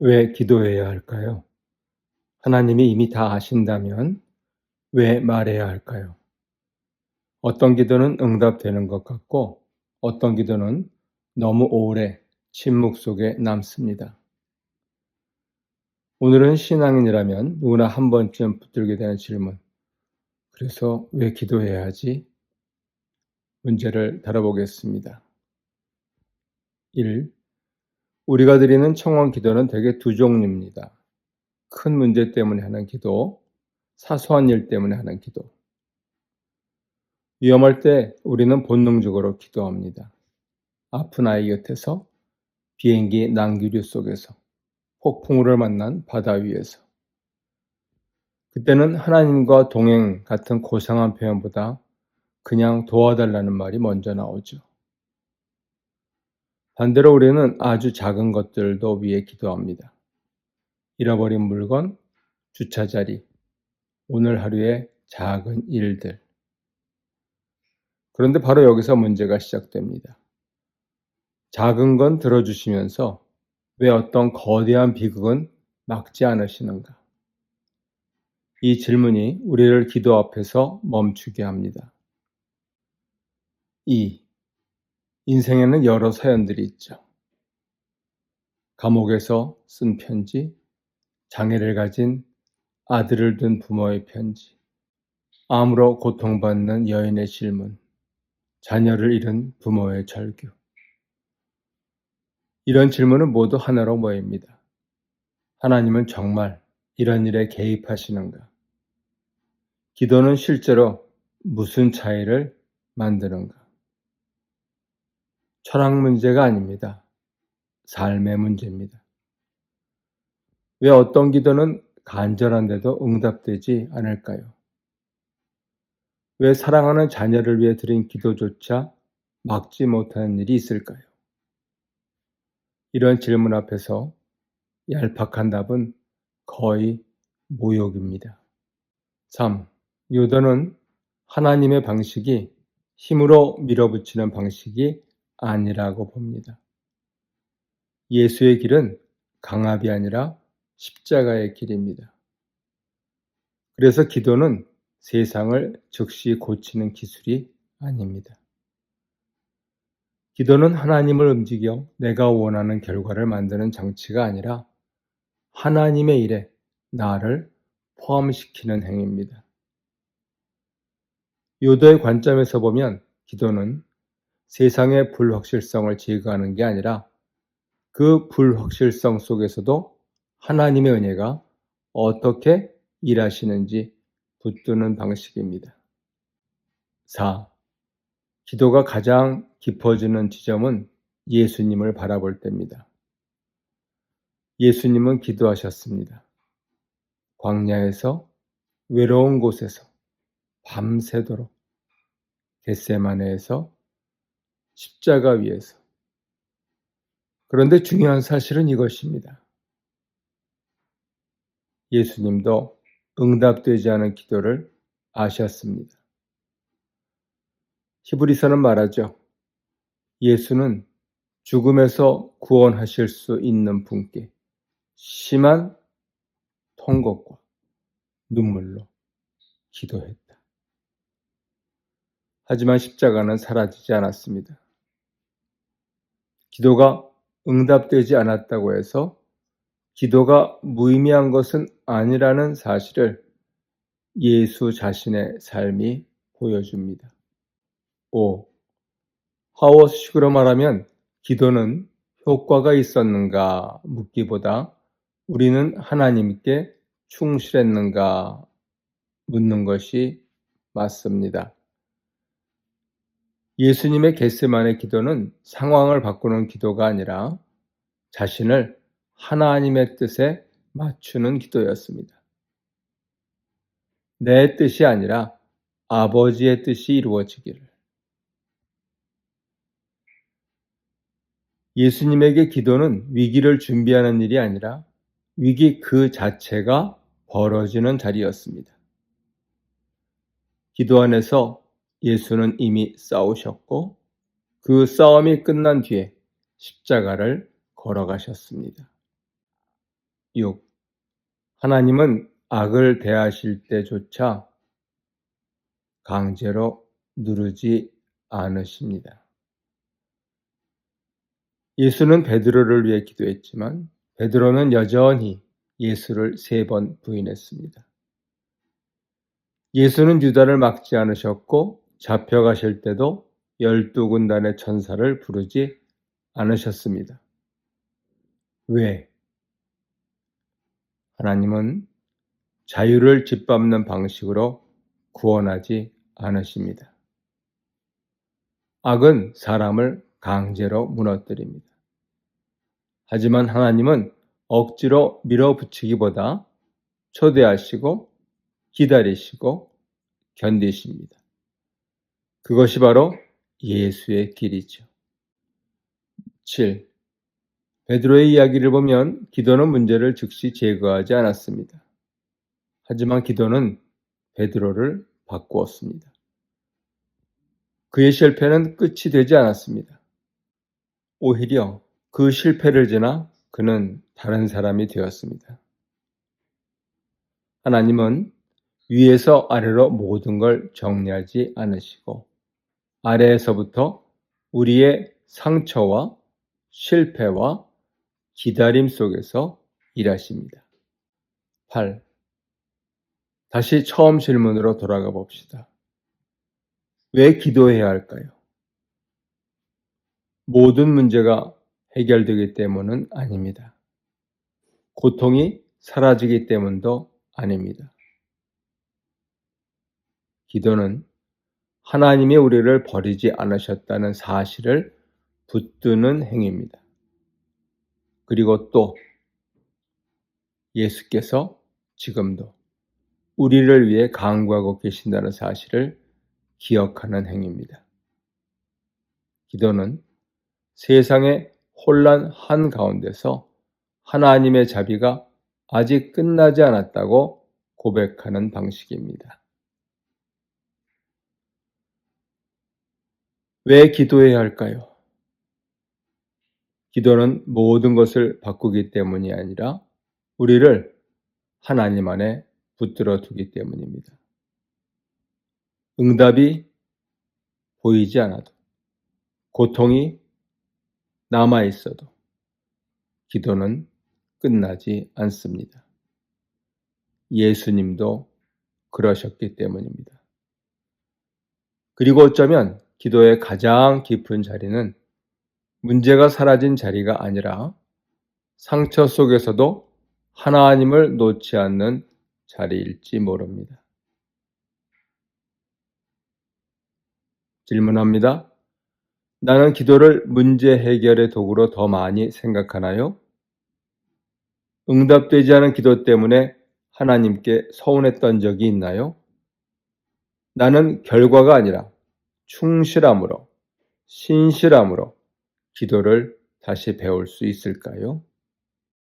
왜 기도해야 할까요? 하나님이 이미 다 아신다면 왜 말해야 할까요? 어떤 기도는 응답되는 것 같고 어떤 기도는 너무 오래 침묵 속에 남습니다. 오늘은 신앙인이라면 누구나 한 번쯤 붙들게 되는 질문. 그래서 왜 기도해야 하지? 문제를 다뤄보겠습니다. 1. 우리가 드리는 청원 기도는 대개 두 종류입니다. 큰 문제 때문에 하는 기도, 사소한 일 때문에 하는 기도. 위험할 때 우리는 본능적으로 기도합니다. 아픈 아이 곁에서, 비행기 난기류 속에서, 폭풍우를 만난 바다 위에서. 그때는 하나님과 동행 같은 고상한 표현보다 그냥 도와달라는 말이 먼저 나오죠. 반대로 우리는 아주 작은 것들도 위해 기도합니다. 잃어버린 물건, 주차 자리, 오늘 하루의 작은 일들. 그런데 바로 여기서 문제가 시작됩니다. 작은 건 들어주시면서 왜 어떤 거대한 비극은 막지 않으시는가? 이 질문이 우리를 기도 앞에서 멈추게 합니다. 2. 인생에는 여러 사연들이 있죠. 감옥에서 쓴 편지, 장애를 가진 아들을 둔 부모의 편지, 암으로 고통받는 여인의 질문, 자녀를 잃은 부모의 절규. 이런 질문은 모두 하나로 모입니다. 하나님은 정말 이런 일에 개입하시는가? 기도는 실제로 무슨 차이를 만드는가? 철학 문제가 아닙니다. 삶의 문제입니다. 왜 어떤 기도는 간절한데도 응답되지 않을까요? 왜 사랑하는 자녀를 위해 드린 기도조차 막지 못하는 일이 있을까요? 이런 질문 앞에서 얄팍한 답은 거의 모욕입니다. 3. 요도는 하나님의 방식이 힘으로 밀어붙이는 방식이 아니라고 봅니다. 예수의 길은 강압이 아니라 십자가의 길입니다. 그래서 기도는 세상을 즉시 고치는 기술이 아닙니다. 기도는 하나님을 움직여 내가 원하는 결과를 만드는 장치가 아니라 하나님의 일에 나를 포함시키는 행위입니다. 요도의 관점에서 보면 기도는 세상의 불확실성을 제거하는 게 아니라 그 불확실성 속에서도 하나님의 은혜가 어떻게 일하시는지 붙드는 방식입니다. 4. 기도가 가장 깊어지는 지점은 예수님을 바라볼 때입니다. 예수님은 기도하셨습니다. 광야에서, 외로운 곳에서, 밤새도록, 겟세마네에서, 십자가 위에서. 그런데 중요한 사실은 이것입니다. 예수님도 응답되지 않은 기도를 아셨습니다. 히브리서는 말하죠. 예수는 죽음에서 구원하실 수 있는 분께 심한 통곡과 눈물로 기도했다. 하지만 십자가는 사라지지 않았습니다. 기도가 응답되지 않았다고 해서 기도가 무의미한 것은 아니라는 사실을 예수 자신의 삶이 보여줍니다. 5. 하워스식으로 말하면 기도는 효과가 있었는가 묻기보다 우리는 하나님께 충실했는가 묻는 것이 맞습니다. 예수님의 겟세마네 기도는 상황을 바꾸는 기도가 아니라 자신을 하나님의 뜻에 맞추는 기도였습니다. 내 뜻이 아니라 아버지의 뜻이 이루어지기를. 예수님에게 기도는 위기를 준비하는 일이 아니라 위기 그 자체가 벌어지는 자리였습니다. 기도 안에서 예수는 이미 싸우셨고 그 싸움이 끝난 뒤에 십자가를 걸어가셨습니다. 6. 하나님은 악을 대하실 때조차 강제로 누르지 않으십니다. 예수는 베드로를 위해 기도했지만 베드로는 여전히 예수를 3번 부인했습니다. 예수는 유다를 막지 않으셨고 잡혀가실 때도 12군단의 천사를 부르지 않으셨습니다. 왜? 하나님은 자유를 짓밟는 방식으로 구원하지 않으십니다. 악은 사람을 강제로 무너뜨립니다. 하지만 하나님은 억지로 밀어붙이기보다 초대하시고 기다리시고 견디십니다. 그것이 바로 예수의 길이죠. 7. 베드로의 이야기를 보면 기도는 문제를 즉시 제거하지 않았습니다. 하지만 기도는 베드로를 바꾸었습니다. 그의 실패는 끝이 되지 않았습니다. 오히려 그 실패를 지나 그는 다른 사람이 되었습니다. 하나님은 위에서 아래로 모든 걸 정리하지 않으시고 아래에서부터 우리의 상처와 실패와 기다림 속에서 일하십니다. 8. 다시 처음 질문으로 돌아가 봅시다. 왜 기도해야 할까요? 모든 문제가 해결되기 때문은 아닙니다. 고통이 사라지기 때문도 아닙니다. 기도는 하나님이 우리를 버리지 않으셨다는 사실을 붙드는 행위입니다. 그리고 또 예수께서 지금도 우리를 위해 간구하고 계신다는 사실을 기억하는 행위입니다. 기도는 세상의 혼란 한가운데서 하나님의 자비가 아직 끝나지 않았다고 고백하는 방식입니다. 왜 기도해야 할까요? 기도는 모든 것을 바꾸기 때문이 아니라 우리를 하나님 안에 붙들어 두기 때문입니다. 응답이 보이지 않아도, 고통이 남아 있어도 기도는 끝나지 않습니다. 예수님도 그러셨기 때문입니다. 그리고 어쩌면 기도의 가장 깊은 자리는 문제가 사라진 자리가 아니라 상처 속에서도 하나님을 놓지 않는 자리일지 모릅니다. 질문합니다. 나는 기도를 문제 해결의 도구로 더 많이 생각하나요? 응답되지 않은 기도 때문에 하나님께 서운했던 적이 있나요? 나는 결과가 아니라 충실함으로, 신실함으로 기도를 다시 배울 수 있을까요?